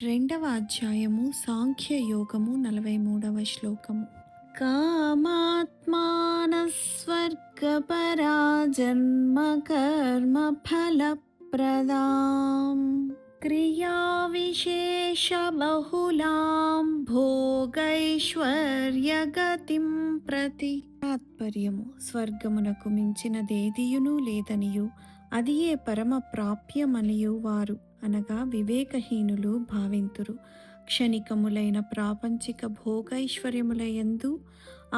రెండవ అధ్యాయము సాంఖ్య యోగము 43వ శ్లోకము. కామాత్మాన స్వర్గపరా జన్మ కర్మ ఫలప్రదాం క్రియా విశేష బహుళాం భోగైశ్వర్యగతిం ప్రతి. తాత్పర్యము: స్వర్గమునకు మించినదేదియును లేదనియు అదియే పరమ ప్రాప్యమనియు వారు అనగా వివేకహీనులు భావింతురు. క్షణికములైన ప్రాపంచిక భోగైశ్వర్యములయందు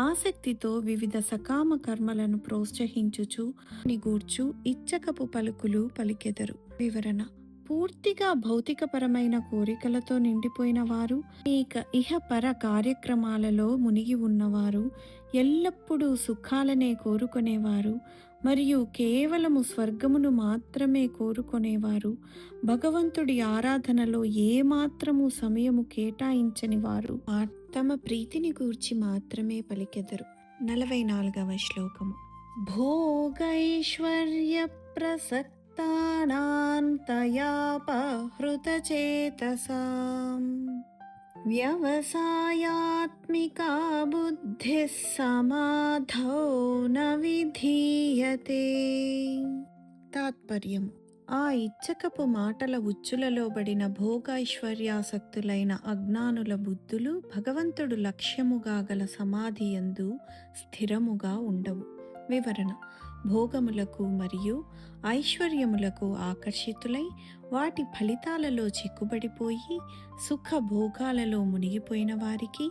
ఆసక్తితో వివిధ సకామ కర్మలను ప్రోత్సహించుచు నిగూర్చు ఇచ్చకపు పలుకులు పలికెదరు. వివరణ: పూర్తిగా భౌతికపరమైన కోరికలతో నిండిపోయిన వారు, ఇహపర కార్యక్రమాలలో మునిగి ఉన్నవారు, ఎల్లప్పుడూ సుఖాలనే కోరుకునేవారు మరియు కేవలము స్వర్గమును మాత్రమే కోరుకునేవారు, భగవంతుడి ఆరాధనలో ఏమాత్రము సమయము కేటాయించని వారు తమ ప్రీతిని గూర్చి మాత్రమే పలికెదరు. 44వ శ్లోకము. భోగైశ్వర్య ప్రసక్తానాంతయాపహృతచేతసాం వ్యవసాయాత్మికా బుద్ధిః సమాధౌ న విధీయతే. తాత్పర్యము: ఆ ఇచ్చకపు మాటల ఉచ్చులలో బడిన భోగైశ్వర్యాసక్తులైన అజ్ఞానుల బుద్ధులు భగవంతుడు లక్ష్యముగా గల సమాధియందు స్థిరముగా ఉండవు. వివరణ: భోగములకు మరియు ఐశ్వర్యములకు ఆకర్షితులై వాటి ఫలితాలలో చిక్కుబడిపోయి సుఖ భోగాలలో మునిగిపోయిన వారికి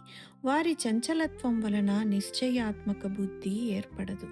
వారి చంచలత్వం వలన నిశ్చయాత్మక బుద్ధి ఏర్పడదు.